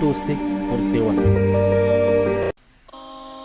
2647।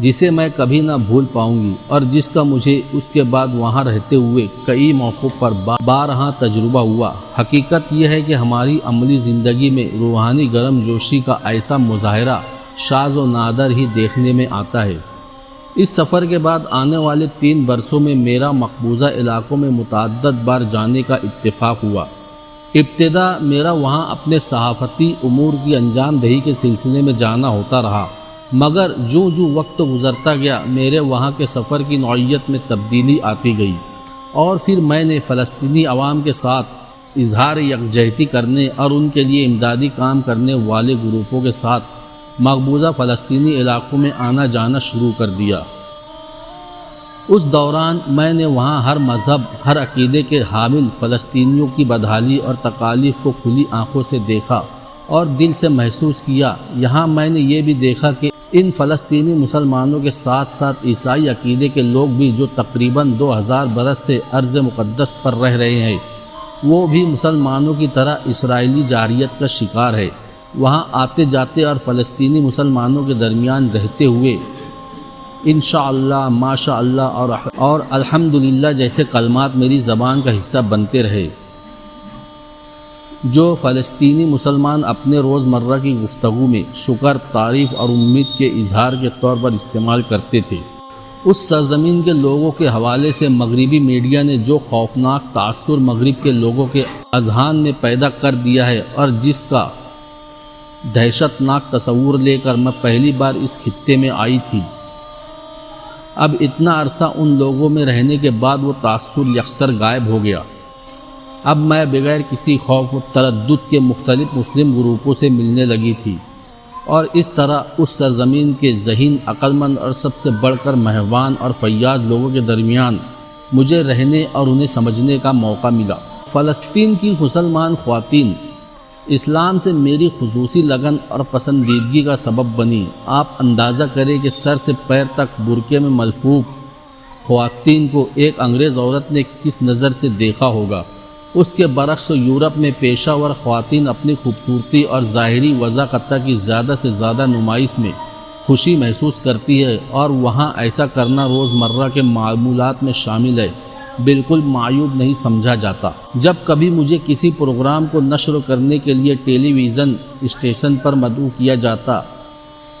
جسے میں کبھی نہ بھول پاؤں گی اور جس کا مجھے اس کے بعد وہاں رہتے ہوئے کئی موقعوں پر بارہا تجربہ ہوا۔ حقیقت یہ ہے کہ ہماری عملی زندگی میں روحانی گرم جوشی کا ایسا مظاہرہ شاذ و نادر ہی دیکھنے میں آتا ہے۔ اس سفر کے بعد آنے والے 3 برسوں میں میرا مقبوضہ علاقوں میں متعدد بار جانے کا اتفاق ہوا۔ ابتدا میرا وہاں اپنے صحافتی امور کی انجام دہی کے سلسلے میں جانا ہوتا رہا، مگر جو وقت گزرتا گیا میرے وہاں کے سفر کی نوعیت میں تبدیلی آتی گئی، اور پھر میں نے فلسطینی عوام کے ساتھ اظہار یکجہتی کرنے اور ان کے لیے امدادی کام کرنے والے گروپوں کے ساتھ مقبوضہ فلسطینی علاقوں میں آنا جانا شروع کر دیا۔ اس دوران میں نے وہاں ہر مذہب، ہر عقیدے کے حامل فلسطینیوں کی بدحالی اور تکالیف کو کھلی آنکھوں سے دیکھا اور دل سے محسوس کیا۔ یہاں میں نے یہ بھی دیکھا کہ ان فلسطینی مسلمانوں کے ساتھ ساتھ عیسائی عقیدے کے لوگ بھی جو تقریباً 2000 برس سے ارض مقدس پر رہ رہے ہیں، وہ بھی مسلمانوں کی طرح اسرائیلی جارحیت کا شکار ہے۔ وہاں آتے جاتے اور فلسطینی مسلمانوں کے درمیان رہتے ہوئے انشاءاللہ، ماشاءاللہ اور الحمدللہ جیسے کلمات میری زبان کا حصہ بنتے رہے، جو فلسطینی مسلمان اپنے روزمرہ کی گفتگو میں شکر، تعریف اور امید کے اظہار کے طور پر استعمال کرتے تھے۔ اس سرزمین کے لوگوں کے حوالے سے مغربی میڈیا نے جو خوفناک تاثر مغرب کے لوگوں کے اذہان میں پیدا کر دیا ہے اور جس کا دہشت ناک تصور لے کر میں پہلی بار اس خطے میں آئی تھی، اب اتنا عرصہ ان لوگوں میں رہنے کے بعد وہ تاثر یکسر غائب ہو گیا۔ اب میں بغیر کسی خوف و تردد کے مختلف مسلم گروپوں سے ملنے لگی تھی، اور اس طرح اس سرزمین کے ذہین، عقلمند اور سب سے بڑھ کر مہربان اور فیاض لوگوں کے درمیان مجھے رہنے اور انہیں سمجھنے کا موقع ملا۔ فلسطین کی مسلمان خواتین اسلام سے میری خصوصی لگن اور پسندیدگی کا سبب بنی۔ آپ اندازہ کریں کہ سر سے پیر تک برقعے میں ملفوف خواتین کو ایک انگریز عورت نے کس نظر سے دیکھا ہوگا۔ اس کے برعکس یورپ میں پیشہ ور خواتین اپنی خوبصورتی اور ظاہری وضاحت کی زیادہ سے زیادہ نمائش میں خوشی محسوس کرتی ہے، اور وہاں ایسا کرنا روزمرہ کے معمولات میں شامل ہے، بالکل معیوب نہیں سمجھا جاتا۔ جب کبھی مجھے کسی پروگرام کو نشر کرنے کے لیے ٹیلی ویژن اسٹیشن پر مدعو کیا جاتا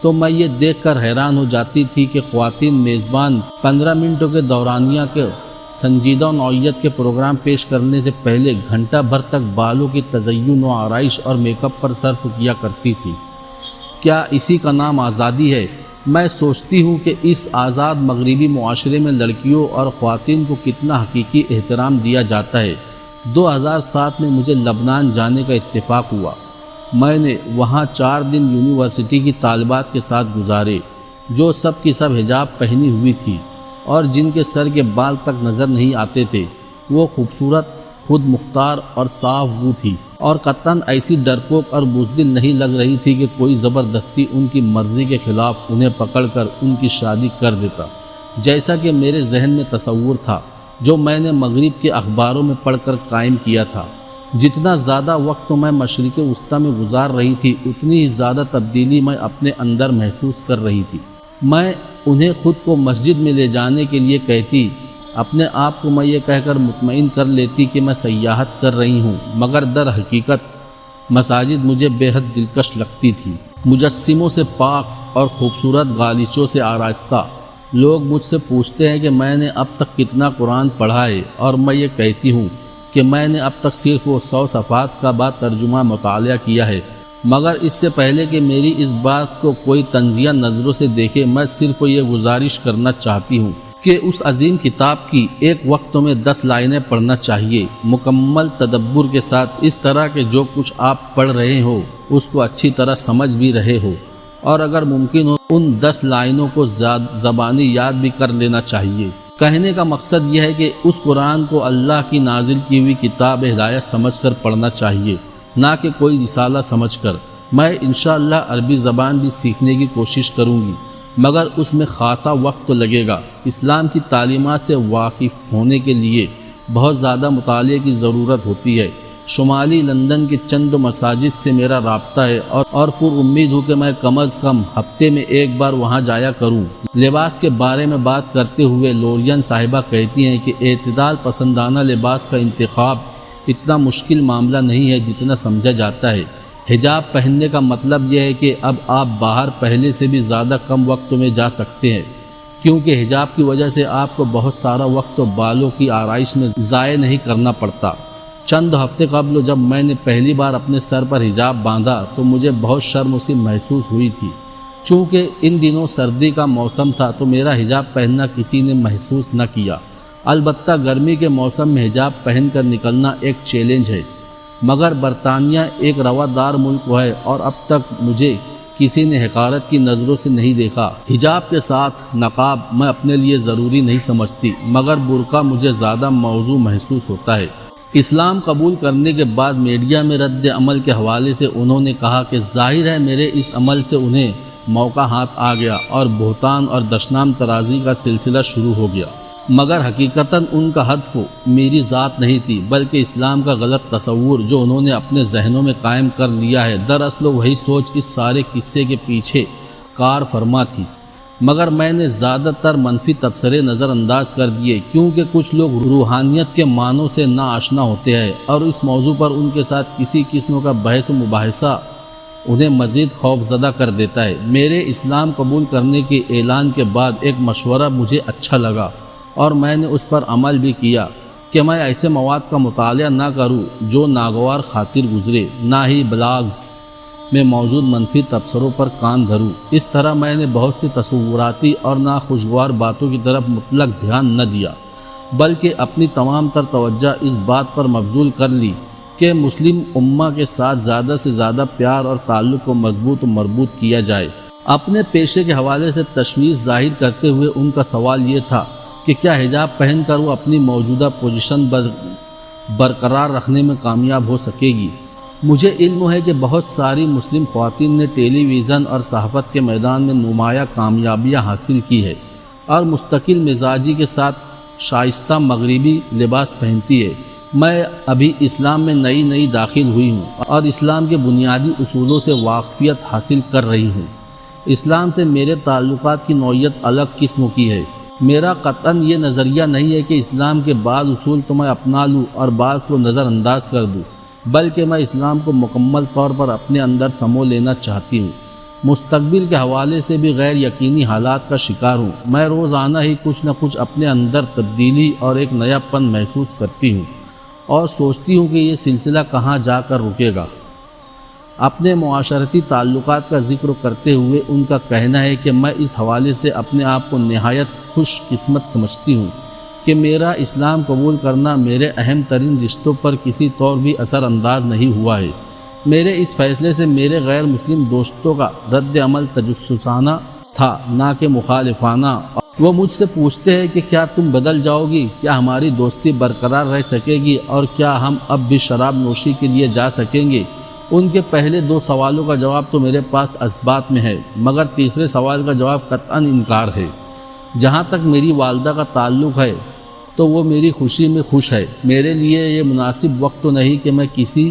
تو میں یہ دیکھ کر حیران ہو جاتی تھی کہ خواتین میزبان 15 منٹوں کے دورانیہ کے سنجیدہ نوعیت کے پروگرام پیش کرنے سے پہلے گھنٹہ بھر تک بالوں کی تزئین و آرائش اور میک اپ پر صرف کیا کرتی تھی۔ کیا اسی کا نام آزادی ہے؟ میں سوچتی ہوں کہ اس آزاد مغربی معاشرے میں لڑکیوں اور خواتین کو کتنا حقیقی احترام دیا جاتا ہے۔ 2007 میں مجھے لبنان جانے کا اتفاق ہوا۔ میں نے وہاں 4 دن یونیورسٹی کی طالبات کے ساتھ گزارے، جو سب کی سب حجاب پہنی ہوئی تھی اور جن کے سر کے بال تک نظر نہیں آتے تھے۔ وہ خوبصورت، خود مختار اور صاف گو تھی، اور قطعاً ایسی ڈرپوک اور بزدل نہیں لگ رہی تھی کہ کوئی زبردستی ان کی مرضی کے خلاف انہیں پکڑ کر ان کی شادی کر دیتا، جیسا کہ میرے ذہن میں تصور تھا، جو میں نے مغرب کے اخباروں میں پڑھ کر قائم کیا تھا۔ جتنا زیادہ وقت میں مشرق وسطیٰ میں گزار رہی تھی، اتنی ہی زیادہ تبدیلی میں اپنے اندر محسوس کر رہی تھی۔ میں انہیں خود کو مسجد میں لے جانے کے لیے کہتی، اپنے آپ کو میں یہ کہہ کر مطمئن کر لیتی کہ میں سیاحت کر رہی ہوں، مگر در حقیقت مساجد مجھے بے حد دلکش لگتی تھی۔ مجسموں سے پاک اور خوبصورت غالیچوں سے آراستہ لوگ مجھ سے پوچھتے ہیں کہ میں نے اب تک کتنا قرآن پڑھا ہے، اور میں یہ کہتی ہوں کہ میں نے اب تک صرف وہ 100 صفحات کا با ترجمہ مطالعہ کیا ہے۔ مگر اس سے پہلے کہ میری اس بات کو کوئی طنزیہ نظروں سے دیکھے، میں صرف یہ گزارش کرنا چاہتی ہوں کہ اس عظیم کتاب کی ایک وقت میں 10 لائنیں پڑھنا چاہیے، مکمل تدبر کے ساتھ، اس طرح کہ جو کچھ آپ پڑھ رہے ہو اس کو اچھی طرح سمجھ بھی رہے ہو، اور اگر ممکن ہو ان 10 لائنوں کو زبانی یاد بھی کر لینا چاہیے۔ کہنے کا مقصد یہ ہے کہ اس قرآن کو اللہ کی نازل کی ہوئی کتاب ہدایت سمجھ کر پڑھنا چاہیے، نہ کہ کوئی رسالہ سمجھ کر۔ میں انشاءاللہ عربی زبان بھی سیکھنے کی کوشش کروں گی، مگر اس میں خاصا وقت تو لگے گا۔ اسلام کی تعلیمات سے واقف ہونے کے لیے بہت زیادہ مطالعے کی ضرورت ہوتی ہے۔ شمالی لندن کے چند مساجد سے میرا رابطہ ہے، اور پر امید ہوں کہ میں کم از کم ہفتے میں ایک بار وہاں جایا کروں۔ لباس کے بارے میں بات کرتے ہوئے لورین صاحبہ کہتی ہیں کہ اعتدال پسندانہ لباس کا انتخاب اتنا مشکل معاملہ نہیں ہے جتنا سمجھا جاتا ہے۔ حجاب پہننے کا مطلب یہ ہے کہ اب آپ باہر پہلے سے بھی زیادہ کم وقت میں جا سکتے ہیں، کیونکہ حجاب کی وجہ سے آپ کو بہت سارا وقت بالوں کی آرائش میں ضائع نہیں کرنا پڑتا۔ چند ہفتے قبل جب میں نے پہلی بار اپنے سر پر حجاب باندھا تو مجھے بہت شرم سی محسوس ہوئی تھی۔ چونکہ ان دنوں سردی کا موسم تھا تو میرا حجاب پہننا کسی نے محسوس نہ کیا۔ البتہ گرمی کے موسم میں حجاب پہن کر نکلنا ایک چیلنج ہے، مگر برطانیہ ایک روادار ملک ہے اور اب تک مجھے کسی نے حقارت کی نظروں سے نہیں دیکھا۔ حجاب کے ساتھ نقاب میں اپنے لیے ضروری نہیں سمجھتی، مگر برقع مجھے زیادہ موزوں محسوس ہوتا ہے۔ اسلام قبول کرنے کے بعد میڈیا میں رد عمل کے حوالے سے انہوں نے کہا کہ ظاہر ہے میرے اس عمل سے انہیں موقع ہاتھ آ گیا اور بہتان اور دشنام ترازی کا سلسلہ شروع ہو گیا، مگر حقیقتاً ان کا ہدف میری ذات نہیں تھی بلکہ اسلام کا غلط تصور جو انہوں نے اپنے ذہنوں میں قائم کر لیا ہے۔ دراصل وہی سوچ اس سارے قصے کے پیچھے کار فرما تھی، مگر میں نے زیادہ تر منفی تبصرے نظر انداز کر دیے، کیونکہ کچھ لوگ روحانیت کے معنوں سے ناآشنا ہوتے ہیں اور اس موضوع پر ان کے ساتھ کسی قسم کا بحث و مباحثہ انہیں مزید خوف زدہ کر دیتا ہے۔ میرے اسلام قبول کرنے کے اعلان کے بعد ایک مشورہ مجھے اچھا لگا اور میں نے اس پر عمل بھی کیا کہ میں ایسے مواد کا مطالعہ نہ کروں جو ناگوار خاطر گزرے، نہ ہی بلاگز میں موجود منفی تبصروں پر کان دھروں۔ اس طرح میں نے بہت سی تصوراتی اور ناخوشگوار باتوں کی طرف مطلق دھیان نہ دیا، بلکہ اپنی تمام تر توجہ اس بات پر مبذول کر لی کہ مسلم امہ کے ساتھ زیادہ سے زیادہ پیار اور تعلق کو مضبوط و مربوط کیا جائے۔ اپنے پیشے کے حوالے سے تشویش ظاہر کرتے ہوئے ان کا سوال یہ تھا کہ کیا حجاب پہن کر وہ اپنی موجودہ پوزیشن برقرار رکھنے میں کامیاب ہو سکے گی۔ مجھے علم ہے کہ بہت ساری مسلم خواتین نے ٹیلی ویژن اور صحافت کے میدان میں نمایاں کامیابیاں حاصل کی ہے اور مستقل مزاجی کے ساتھ شائستہ مغربی لباس پہنتی ہے۔ میں ابھی اسلام میں نئی داخل ہوئی ہوں اور اسلام کے بنیادی اصولوں سے واقفیت حاصل کر رہی ہوں۔ اسلام سے میرے تعلقات کی نوعیت الگ قسم کی ہے۔ میرا قطعاً یہ نظریہ نہیں ہے کہ اسلام کے بعض اصول تو میں اپنا لوں اور بعض کو نظر انداز کر دوں، بلکہ میں اسلام کو مکمل طور پر اپنے اندر سمو لینا چاہتی ہوں۔ مستقبل کے حوالے سے بھی غیر یقینی حالات کا شکار ہوں۔ میں روزانہ ہی کچھ نہ کچھ اپنے اندر تبدیلی اور ایک نیا پن محسوس کرتی ہوں اور سوچتی ہوں کہ یہ سلسلہ کہاں جا کر رکے گا۔ اپنے معاشرتی تعلقات کا ذکر کرتے ہوئے ان کا کہنا ہے کہ میں اس حوالے سے اپنے آپ کو نہایت خوش قسمت سمجھتی ہوں کہ میرا اسلام قبول کرنا میرے اہم ترین رشتوں پر کسی طور بھی اثر انداز نہیں ہوا ہے۔ میرے اس فیصلے سے میرے غیر مسلم دوستوں کا رد عمل تجسسانہ تھا، نہ کہ مخالفانہ۔ وہ مجھ سے پوچھتے ہیں کہ کیا تم بدل جاؤ گی، کیا ہماری دوستی برقرار رہ سکے گی اور کیا ہم اب بھی شراب نوشی کے لیے جا سکیں گے۔ ان کے پہلے دو سوالوں کا جواب تو میرے پاس اثبات میں ہے، مگر تیسرے سوال کا جواب قطعاً انکار ہے۔ جہاں تک میری والدہ کا تعلق ہے تو وہ میری خوشی میں خوش ہے۔ میرے لیے یہ مناسب وقت تو نہیں کہ میں کسی